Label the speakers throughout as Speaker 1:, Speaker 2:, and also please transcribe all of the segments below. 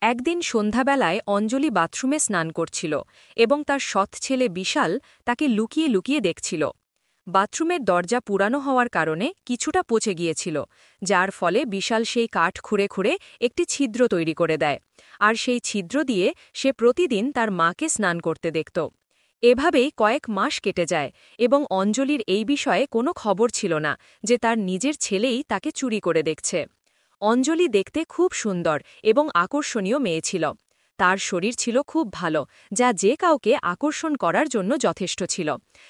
Speaker 1: একদিন সন্ধ্যাবেলায় অঞ্জলি বাথরুমে স্নান করছিল এবং তার সৎ ছেলে বিশাল তাকে লুকিয়ে লুকিয়ে দেখছিল। বাথরুমের দরজা পুরানো হওয়ার কারণে কিছুটা পচে গিয়েছিল, যার ফলে বিশাল সেই কাঠ খুঁড়ে খুঁড়ে একটি ছিদ্র তৈরি করে দেয়, আর সেই ছিদ্র দিয়ে সে প্রতিদিন তার মাকে স্নান করতে দেখত। এভাবেই কয়েক মাস কেটে যায় এবং অঞ্জলির এই বিষয়ে কোনো খবর ছিল না যে তার নিজের ছেলেই তাকে চুরি করে দেখছে। অঞ্জলি দেখতে খুব সুন্দর এবং আকর্ষণীয় মেয়ে ছিল। তার শরীর ছিল খুব ভালো, যা যে কাউকে আকর্ষণ করার জন্য যথেষ্ট ছিল।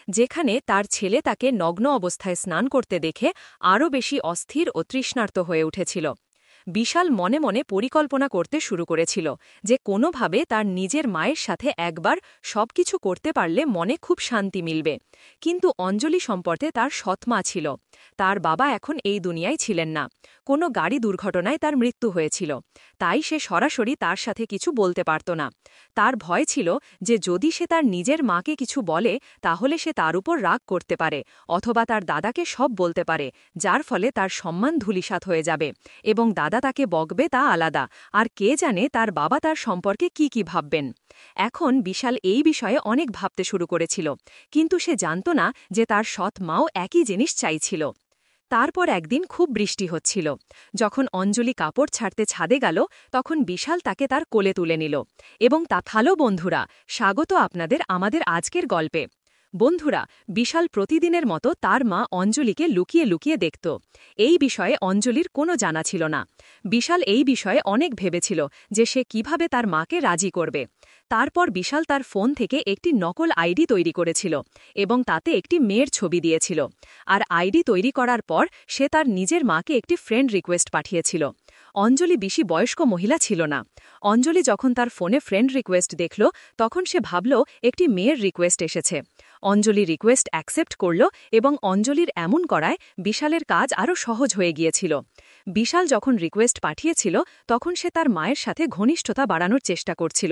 Speaker 1: যেখানে তার ছেলে তাকে নগ্ন অবস্থায় স্নান করতে দেখে আরও বেশি অস্থির ও তৃষ্ণার্ত হয়ে উঠেছিল। বিশাল মনে মনে পরিকল্পনা করতে শুরু করেছিল যে কোনোভাবে তার নিজের মায়ের সাথে একবার সবকিছু করতে পারলে মনে খুব শান্তি মিলবে। কিন্তু অঞ্জলি সম্পর্কে তার সৎমা ছিল। তার বাবা এখন এই দুনিয়ায় ছিলেন না। কোনো গাড়ি দুর্ঘটনায় তার মৃত্যু হয়েছিল, তাই সে সরাসরি তার সাথে কিছু বলতে পারত না। তার ভয় ছিল যে যদি সে তার নিজের মাকে কিছু বলে তাহলে সে তার উপর রাগ করতে পারে, অথবা তার দাদাকে সব বলতে পারে, যার ফলে তার সম্মান ধূলিসাৎ হয়ে যাবে এবং দাদা তাকে বকবে তা আলাদা, আর কে জানে তার বাবা তার সম্পর্কে কি ভাববেন। এখন বিশাল এই বিষয়ে অনেক ভাবতে শুরু করেছিল, কিন্তু সে জানত না যে তার সৎ মাও একই জিনিস চাইছিল। তারপর একদিন খুব বৃষ্টি হচ্ছিল। যখন অঞ্জলি কাপড় ছাড়তে ছাদে গেল, তখন বিশাল তাকে তার কোলে তুলে নিল এবং ভালো বন্ধুরা, স্বাগত আপনাদের আমাদের আজকের গল্পে। বন্ধুরা, বিশাল প্রতিদিনের মতো তার মা অঞ্জলিকে লুকিয়ে লুকিয়ে দেখত। এই বিষয়ে অঞ্জলির কোনো জানা ছিল না। বিশাল এই বিষয়ে অনেক ভেবেছিল যে সে কিভাবে তার মাকে রাজি করবে। তারপর বিশাল তার ফোন থেকে একটি নকল আইডি তৈরি করেছিল এবং তাতে একটি মেয়ের ছবি দিয়েছিল। আর আইডি তৈরি করার পর সে তার নিজের মাকে একটি ফ্রেন্ড রিকোয়েস্ট পাঠিয়েছিল। অঞ্জলি বেশি বয়স্ক মহিলা ছিল না। অঞ্জলি যখন তার ফোনে ফ্রেন্ড রিকোয়েস্ট দেখল, তখন সে ভাবল একটি মেয়ের রিকোয়েস্ট এসেছে। অঞ্জলি রিকোয়েস্ট অ্যাকসেপ্ট করল এবং অঞ্জলির এমন করায় বিশালের কাজ আরও সহজ হয়ে গিয়েছিল। বিশাল যখন রিকোয়েস্ট পাঠিয়েছিল, তখন সে তার মায়ের সাথে ঘনিষ্ঠতা বাড়ানোর চেষ্টা করছিল।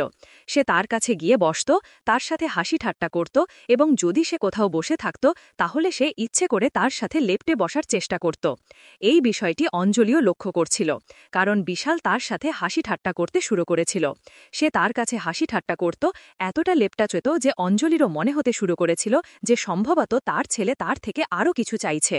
Speaker 1: সে তার কাছে গিয়ে বসত, তার সাথে হাসি ঠাট্টা করত এবং যদি সে কোথাও বসে থাকত তাহলে সে ইচ্ছে করে তার সাথে লেপ্টে বসার চেষ্টা করত। এই বিষয়টি অঞ্জলিও লক্ষ্য করছিল, কারণ বিশাল তার সাথে হাসি ঠাট্টা করতে শুরু করেছিল। সে তার কাছে হাসি ঠাট্টা করত, এতটা লেপ্টাচেত যে অঞ্জলিরও মনে হতে শুরু করেছিল যে সম্ভবত তার ছেলে তার থেকে আরও কিছু চাইছে।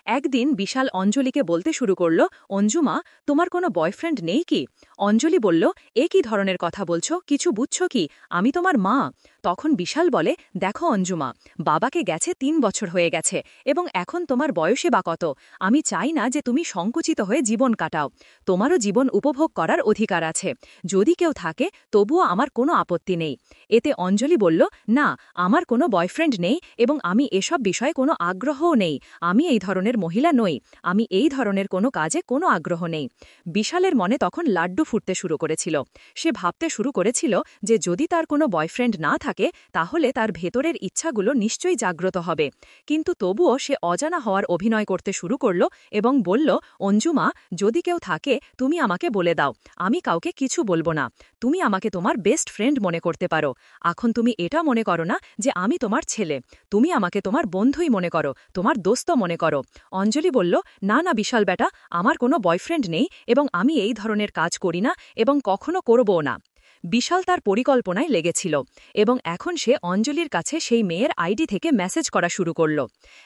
Speaker 1: একদিন বিশাল অঞ্জলিকে বলতে শুরু করল, অঞ্জুমা, তোমার কোনো বয়ফ্রেন্ড নেই কি? অঞ্জলি বলল, এ কি ধরনের কথা বলছো? কিছু বুঝছো কি? আমি তোমার মা। তখন বিশাল বলে, দেখো অঞ্জুমা, বাবাকে গেছে ৩ বছর হয়ে গেছে এবং এখন তোমার বয়সে বা কত? আমি চাই না যে তুমি সংকুচিত হয়ে জীবন কাটাও। তোমারও জীবন উপভোগ করার অধিকার আছে। যদি কেউ থাকে তবুও আমার কোনো আপত্তি নেই। এতে অঞ্জলি বলল, না, আমার কোনো বয়ফ্রেন্ড নেই এবং আমি এসব বিষয়ে কোনো আগ্রহও নেই। আমি এই ধরনের মহিলা নই। আমি এই ধরনের কোনো কাজে কোনো আগ্রহ নেই। বিশালের মনে তখন লাড্ডু ফুটতে শুরু করেছিল। সে ভাবতে শুরু করেছিল যে যদি তার কোনো বয়ফ্রেন্ড না থাকে তাহলে তার ভেতরের ইচ্ছাগুলো নিশ্চয়ই জাগ্রত হবে। কিন্তু তবুও সে অজানা হওয়ার অভিনয় করতে শুরু করল এবং বলল, অঞ্জুমা, যদি কেউ থাকে তুমি আমাকে বলে দাও। আমি কাউকে কিছু বলবো না। তুমি আমাকে তোমার বেস্ট ফ্রেন্ড মনে করতে পারো। এখন তুমি এটা মনে করো না যে আমি তোমার ছেলে। তুমি আমাকে তোমার বন্ধুই মনে করো, তোমার দোস্ত মনে করো। অঞ্জলি বলল, না না বিশাল বেটা, আমার কোনো বয়ফ্রেন্ড নেই এবং আমি এই ধরনের কাজ করি না এবং কখনো করবও না। বিশাল তার পরিকল্পনায় লেগেছিল এবং এখন সে অঞ্জলির কাছে সেই মেয়ের আইডি থেকে মেসেজ করা শুরু করল।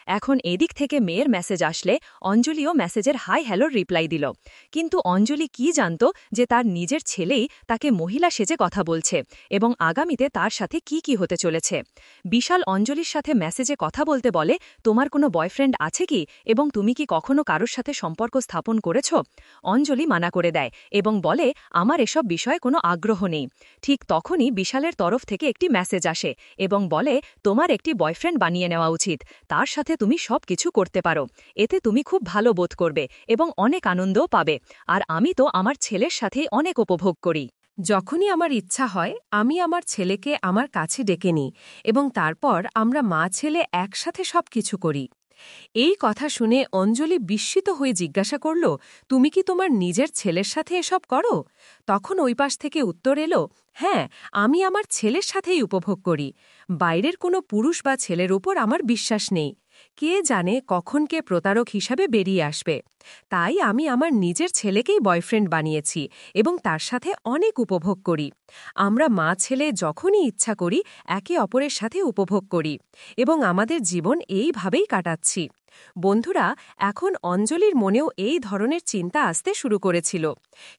Speaker 1: এখন এদিক থেকে মেয়ের মেসেজ আসলে অঞ্জলিও মেসেজের হাই হ্যালোর রিপ্লাই দিল। কিন্তু অঞ্জলি কি জানত যে তার নিজের ছেলেই তাকে মহিলা সেজে কথা বলছে এবং আগামীতে তার সাথে কি হতে চলেছে। বিশাল অঞ্জলির সাথে মেসেজে কথা বলতে বলে, তোমার কোনো বয়ফ্রেন্ড আছে কি এবং তুমি কি কখনো কারোর সাথে সম্পর্ক স্থাপন করেছ? অঞ্জলি মানা করে দেয় এবং বলে, আমার এসব বিষয়ে কোনো আগ্রহ নেই। ঠিক তখনই বিশালের তরফ থেকে একটি মেসেজ আসে এবং বলে, তোমার একটি বয়ফ্রেন্ড বানিয়ে নেওয়া উচিত। তার সাথে তুমি সব কিছু করতে পারো। এতে তুমি খুব ভালো বোধ করবে এবং অনেক আনন্দও পাবে। আর আমি তো আমার ছেলের সাথেই অনেক উপভোগ করি।
Speaker 2: যখনই আমার ইচ্ছা হয় আমি আমার ছেলেকে আমার কাছে ডেকে নিই এবং তারপর আমরা মা ছেলে একসাথে সব কিছু করি। এই কথা শুনে অঞ্জলি বিস্মিত হয়ে জিজ্ঞাসা করল, তুমি কি তোমার নিজের ছেলের সাথে এসব করো? তখন ওই পাশ থেকে উত্তর এলো, হ্যাঁ, আমি আমার ছেলের সাথেই উপভোগ করি। বাইরের কোনো পুরুষ বা ছেলের উপর আমার বিশ্বাস নেই। কে জানে কখন কে প্রতারক হিসাবে বেরিয়ে আসবে। তাই আমি আমার নিজের ছেলেকেই বয়ফ্রেন্ড বানিয়েছি এবং তার সাথে অনেক উপভোগ করি। আমরা মা ছেলে যখনই ইচ্ছা করি একে অপরের সাথে উপভোগ করি এবং আমাদের জীবন এইভাবেই কাটাচ্ছি। বন্ধুরা, এখন অঞ্জলির মনেও এই ধরনের চিন্তা আসতে শুরু করেছিল।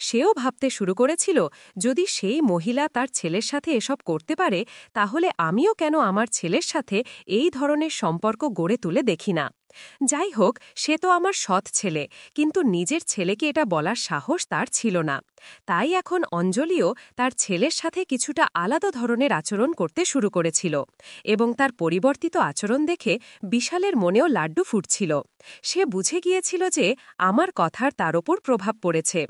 Speaker 2: সেও ভাবতে শুরু করেছিল, যদি সেই মহিলা তার ছেলের সাথে এসব করতে পারে, তাহলে আমিও কেন আমার ছেলের সাথে এই ধরনের সম্পর্ক গড়ে তুলে দেখি না। যাই হোক, সে তো আমার সৎ ছেলে, কিন্তু নিজের ছেলেকে এটা বলার সাহস তার ছিল না। তাই এখন অঞ্জলিও তার ছেলের সাথে কিছুটা আলাদা ধরনের আচরণ করতে শুরু করেছিল এবং তার পরিবর্তিত আচরণ দেখে বিশালের মনেও লাড্ডু ফুটছিল। সে বুঝে গিয়েছিল যে আমার কথার তার ওপর প্রভাব পড়েছে।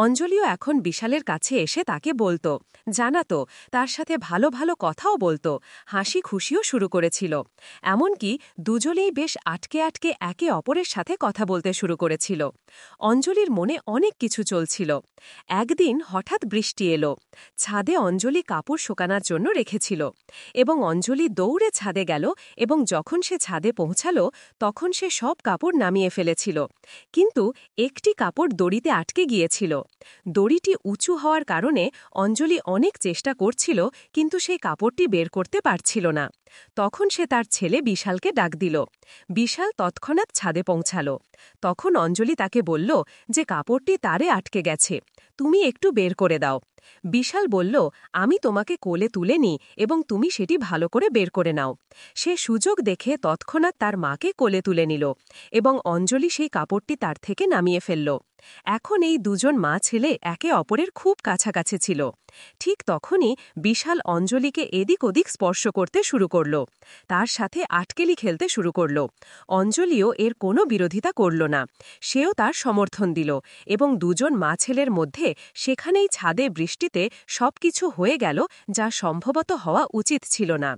Speaker 2: অঞ্জলিও এখন বিশালের কাছে এসে তাকে বলতো, জানাতো, তার সাথে ভালো ভালো কথাও বলতো, হাসি খুশিও শুরু করেছিল। এমনকি দুজনেই বেশ আটকে আটকে একে অপরের সাথে কথা বলতে শুরু করেছিল। অঞ্জলির মনে অনেক কিছু চলছিল। একদিন হঠাৎ বৃষ্টি এলো। ছাদে অঞ্জলি কাপড় শুকানোর জন্য রেখেছিল এবং অঞ্জলি দৌড়ে ছাদে গেল এবং যখন সে ছাদে পৌঁছাল তখন সে সব কাপড় নামিয়ে ফেলেছিল, কিন্তু একটি কাপড় দড়িতে আটকে গিয়েছিল। দড়িটি উঁচু হওয়ার কারণে অঞ্জলি অনেক চেষ্টা করছিল, কিন্তু সেই কাপড়টি বের করতে পারছিল না। তখন সে তার ছেলে বিশালকে ডাক দিল। বিশাল তৎক্ষণাৎ ছাদে পৌঁছাল। তখন অঞ্জলি তাকে বলল যে কাপড়টি তারে আটকে গেছে, তুমি একটু বের করে দাও। বিশাল বলল, আমি তোমাকে কোলে তুলে নিই এবং তুমি সেটি ভালো করে বের করে নাও। সে সুযোগ দেখে তৎক্ষণাৎ তার মাকে কোলে তুলে নিল এবং অঞ্জলি সেই কাপড়টি তার থেকে নামিয়ে ফেলল। এখন এই দুজন মা ছেলে একে অপরের খুব কাছাকাছি ছিল। ঠিক তখনই বিশাল অঞ্জলিকে এদিক ওদিক স্পর্শ করতে শুরু করল। তার সাথে আটকেলি খেলতে শুরু করল। অঞ্জলিও এর কোনো বিরোধিতা করল না। সেও তার সমর্থন দিল এবং দুজন মা ছেলের মধ্যে সেখানেই ছাদে বৃষ্টিতে সবকিছু হয়ে গেল, যা সম্ভবত হওয়া উচিত ছিল না।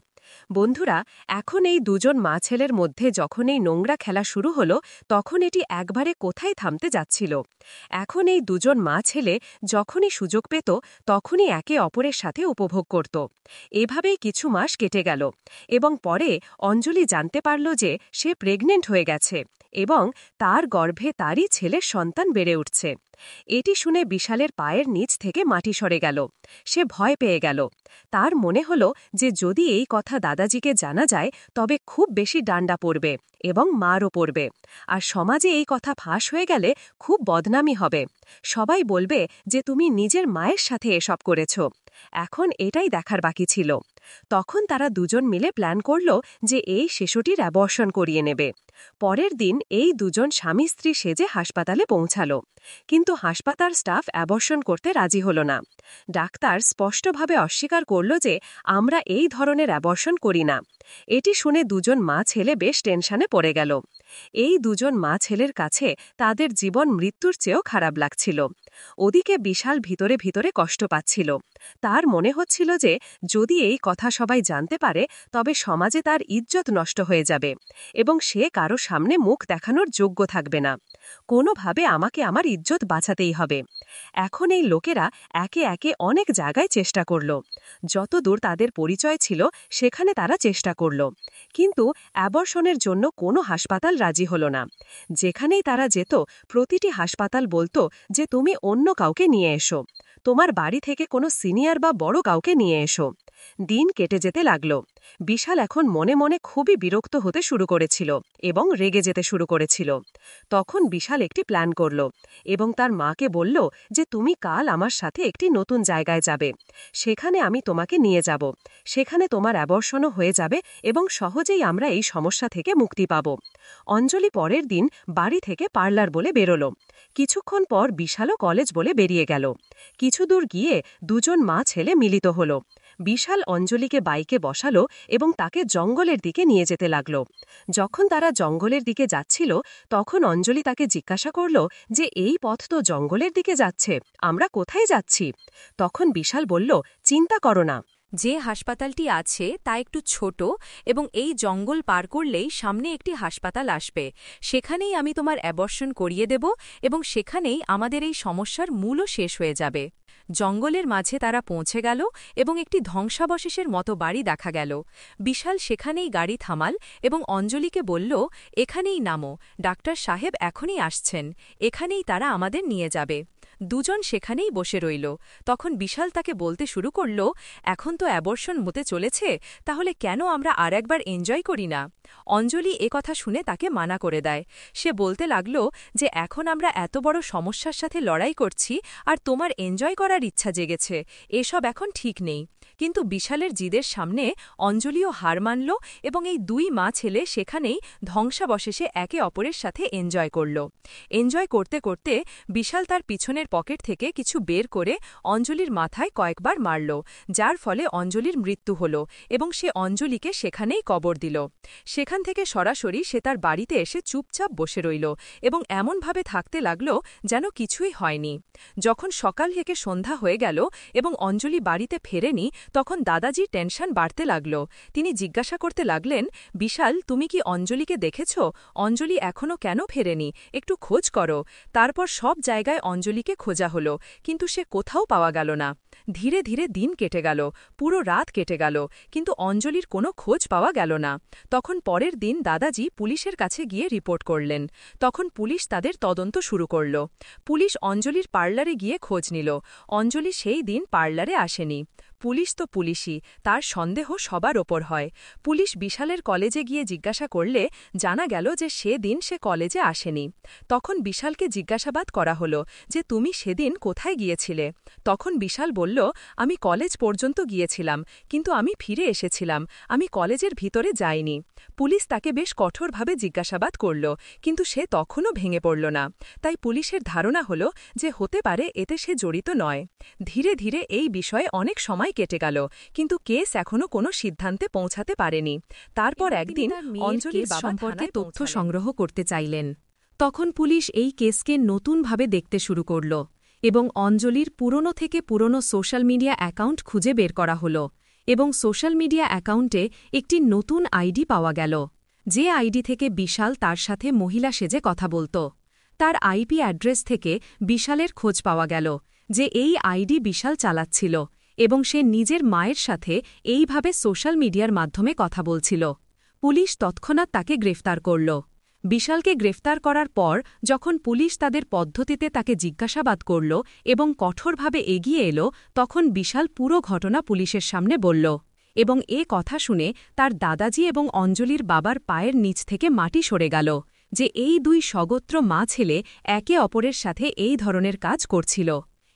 Speaker 2: বন্ধুরা, এখন এই দুজন মা ছেলের মধ্যে যখন এই নোংরা খেলা শুরু হলো, তখন এটি একবারে কোথায় থামতে যাচ্ছিল। এখন এই দুজন মা ছেলে যখনই সুযোগ পেত তখনই একে অপরের সাথে উপভোগ করত। এভাবেই কিছু মাস কেটে গেল এবং পরে অঞ্জলি জানতে পারল যে সে প্রেগনেন্ট হয়ে গেছে এবং তার গর্ভে তারই ছেলের সন্তান বেড়ে উঠছে। এটি শুনে বিশালের পায়ের নিচ থেকে মাটি সরে গেল। সে ভয় পেয়ে গেল। তার মনে হল যে যদি এই কথা দাদাজিকে জানা যায় তবে খুব বেশি ডান্ডা পড়বে এবং মারও পড়বে, আর সমাজে এই কথা ফাঁস হয়ে গেলে খুব বদনামি হবে। সবাই বলবে যে তুমি নিজের মায়ের সাথে এসব করেছ। এখন এটাই দেখার বাকি ছিল। তখন তারা দুজন মিলে প্ল্যান করল যে এই শিশুটির অ্যাবর্শন করিয়ে নেবে। পরের দিন এই দুজন স্বামী স্ত্রী সেজে হাসপাতালে পৌঁছাল, কিন্তু হাসপাতাল স্টাফ অ্যাবর্শন করতে রাজি হল না। ডাক্তার স্পষ্টভাবে অস্বীকার করল যে আমরা এই ধরনের অ্যাবর্শন করি না। এটি শুনে দুজন মা ছেলে বেশ টেনশনে পড়ে গেল। এই দুজন মা ছেলের কাছে তাদের জীবন মৃত্যুর চেয়েও খারাপ লাগছিল। ওদিকে বিশাল ভিতরে ভিতরে কষ্ট পাচ্ছিল। তার মনে হচ্ছিল যে যদি এই কথা সবাই জানতে পারে তবে সমাজে তার ইজ্জত নষ্ট হয়ে যাবে এবং সে কারো সামনে মুখ দেখানোর যোগ্য থাকবে না। কোনোভাবে আমাকে আমার ইজ্জত বাঁচাতেই হবে। এখন এই লোকেরা একে একে অনেক জায়গায় চেষ্টা করল। যতদূর তাদের পরিচয় ছিল সেখানে তারা চেষ্টা করল, কিন্তু অ্যাবর্শনের জন্য কোনো হাসপাতাল রাজি হল না। যেখানেই তারা যেত প্রতিটি হাসপাতাল বলতো যে তুমি অন্য কাউকে নিয়ে এসো, তোমার বাড়ি থেকে কোনো সিনিয়র বা বড় কাউকে নিয়ে এসো। দিন কেটে যেতে লাগল। বিশাল এখন মনে মনে খুবই বিরক্ত হতে শুরু করেছিল এবং রেগে যেতে শুরু করেছিল। তখন বিশাল একটি প্ল্যান করল এবং তার মাকে বলল যে তুমি কাল আমার সাথে একটি নতুন জায়গায় যাবে, সেখানে আমি তোমাকে নিয়ে যাব। সেখানে তোমার অ্যাবর্শনও হয়ে যাবে এবং সহজেই আমরা এই সমস্যা থেকে মুক্তি পাব। অঞ্জলি পরের দিন বাড়ি থেকে পার্লার বলে বেরোল। কিছুক্ষণ পর বিশালও কলেজ বলে বেরিয়ে গেল। কিছু দূর গিয়ে দুজন মা ছেলে মিলিত হল। বিশাল অঞ্জলিকে বাইকে বসালো এবং তাকে জঙ্গলের দিকে নিয়ে যেতে লাগল। যখন তারা জঙ্গলের দিকে যাচ্ছিল তখন অঞ্জলি তাকে জিজ্ঞাসা করল যে এই পথ তো জঙ্গলের দিকে যাচ্ছে, আমরা কোথায় যাচ্ছি? তখন বিশাল বলল, চিন্তা করো না,
Speaker 1: যে হাসপাতালটি আছে তা একটু ছোট এবং এই জঙ্গল পার করলেই সামনে একটি হাসপাতাল আসবে। সেখানেই আমি তোমার অ্যাবর্শন করিয়ে দেব এবং সেখানেই আমাদের এই সমস্যার মূলও শেষ হয়ে যাবে। জঙ্গলের মাঝে তারা পৌঁছে গেল এবং একটি ধ্বংসাবশেষের মতো বাড়ি দেখা গেল। বিশাল সেখানেই গাড়ি থামাল এবং অঞ্জলিকে বলল, এখানেই নামো, ডাক্তার সাহেব এখনই আসছেন, এখানেই তারা আমাদের নিয়ে যাবে। দুজন সেখানেই বসে রইল। তখন বিশাল তাকে বলতে শুরু করল, এখন তো অ্যাবর্শন হতে চলেছে, তাহলে কেন আমরা আর একবার এনজয় করি না? অঞ্জলি কথা শুনে তাকে মানা করে দেয়। সে বলতে লাগল যে এখন আমরা এত বড় সমস্যার সাথে লড়াই করছি আর তোমার এনজয় করার ইচ্ছা জেগেছে, এসব এখন ঠিক নেই। কিন্তু বিশালের জিদের সামনে অঞ্জলিও হার মানল এবং এই দুই মা ছেলে সেখানেই ধ্বংসাবশেষে একে অপরের সাথে এনজয় করল। এনজয় করতে করতে বিশাল তার পিছনের পকেট থেকে কিছু বের করে অঞ্জলির মাথায় কয়েকবার মারল, যার ফলে অঞ্জলির মৃত্যু হল এবং সে অঞ্জলিকে সেখানেই কবর দিল। সেখান থেকে সরাসরি সে তার বাড়িতে এসে চুপচাপ বসে রইল এবং এমনভাবে থাকতে লাগল যেন কিছুই হয়নি। যখন সকাল থেকে সন্ধ্যা হয়ে গেল এবং অঞ্জলি বাড়িতে ফেরেনি, তখন দাদাজির টেনশন বাড়তে লাগল। তিনি জিজ্ঞাসা করতে লাগলেন, বিশাল, তুমি কি অঞ্জলিকে দেখেছ? অঞ্জলি এখনও কেন ফেরেনি? একটু খোঁজ করো। তারপর সব জায়গায় অঞ্জলিকে খোঁজা হলো, কিন্তু সে কোথাও পাওয়া গেল না। ধীরে ধীরে দিন কেটে গেল, পুরো রাত কেটে গেল, কিন্তু অঞ্জলির কোনো খোঁজ পাওয়া গেল না। তখন পরের দিন দাদাজি পুলিশের কাছে গিয়ে রিপোর্ট করলেন। তখন পুলিশ তাদের তদন্ত শুরু করল। পুলিশ অঞ্জলির পার্লারে গিয়ে খোঁজ নিল। অঞ্জলি সেই দিন পার্লারে আসেনি। পুলিশ তো পুলিশই, তার সন্দেহ সবার ওপর হয়। পুলিশ বিশালের কলেজে গিয়ে জিজ্ঞাসা করলে জানা গেল যে সেদিন সে কলেজে আসেনি। তখন বিশালকে জিজ্ঞাসাবাদ করা হলো যে তুমি সেদিন কোথায় গিয়েছিলে? তখন বিশাল বলল, আমি কলেজ পর্যন্ত গিয়েছিলাম, কিন্তু আমি ফিরে এসেছিলাম, আমি কলেজের ভিতরে যাইনি। পুলিশ তাকে বেশ কঠোরভাবে জিজ্ঞাসাবাদ করল, কিন্তু সে তখনও ভেঙে পড়ল না। তাই পুলিশের ধারণা হল যে হতে পারে এতে সে জড়িত নয়। ধীরে ধীরে এই বিষয়ে অনেক সময় কেটে গেল, কিন্তু কেস এখনও কোনো সিদ্ধান্তে পৌঁছাতে পারেনি। তারপর একদিন অঞ্জলির সম্পর্কে তথ্য সংগ্রহ করতে চাইলেন। তখন পুলিশ এই কেসকে নতুনভাবে দেখতে শুরু করল এবং অঞ্জলির পুরনো থেকে পুরনো সোশ্যাল মিডিয়া অ্যাকাউন্ট খুঁজে বের করা হল এবং সোশ্যাল মিডিয়া অ্যাকাউন্টে একটি নতুন আইডি পাওয়া গেল, যে আইডি থেকে বিশাল তার সাথে মহিলা সেজে কথা বলত। তার আইপি অ্যাড্রেস থেকে বিশালের খোঁজ পাওয়া গেল যে এই আইডি বিশাল চালাচ্ছিল এবং সে নিজের মায়ের সাথে এইভাবে সোশ্যাল মিডিয়ার মাধ্যমে কথা বলছিল। পুলিশ তৎক্ষণাৎ তাকে গ্রেফতার করল। বিশালকে গ্রেফতার করার পর যখন পুলিশ তাদের পদ্ধতিতে তাকে জিজ্ঞাসাবাদ করল এবং কঠোরভাবে এগিয়ে এলো, তখন বিশাল পুরো ঘটনা পুলিশের সামনে বলল এবং কথা শুনে তার দাদাজি এবং অঞ্জলির বাবার পায়ের নিচ থেকে মাটি সরে গেল যে এই দুই স্বগোত্র মা ছেলে একে অপরের সাথে এই ধরনের কাজ করছিল।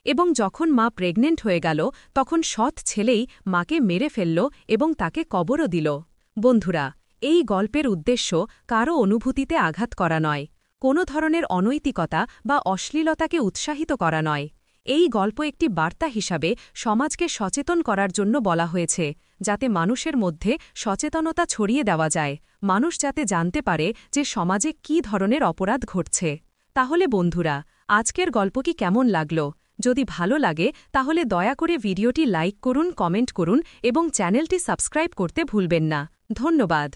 Speaker 1: এবং যখন মা প্রেগনেন্ট হয়ে গেল, তখন সৎ ছেলেই মাকে মেরে ফেলল এবং তাকে কবরও দিল। বন্ধুরা, এই গল্পের উদ্দেশ্য কারও অনুভূতিতে আঘাত করা নয়, কোনো ধরনের অনৈতিকতা বা অশ্লীলতাকে উৎসাহিত করা নয়। এই গল্প একটি বার্তা হিসাবে সমাজকে সচেতন করার জন্য বলা হয়েছে, যাতে মানুষের মধ্যে সচেতনতা ছড়িয়ে দেওয়া যায়, মানুষ যাতে জানতে পারে যে সমাজে কী ধরনের অপরাধ ঘটছে। তাহলে বন্ধুরা, আজকের গল্প কি কেমন লাগল? যদি ভালো লাগে তাহলে দয়া করে ভিডিওটি লাইক করুন, কমেন্ট করুন এবং চ্যানেলটি সাবস্ক্রাইব করতে ভুলবেন না। ধন্যবাদ।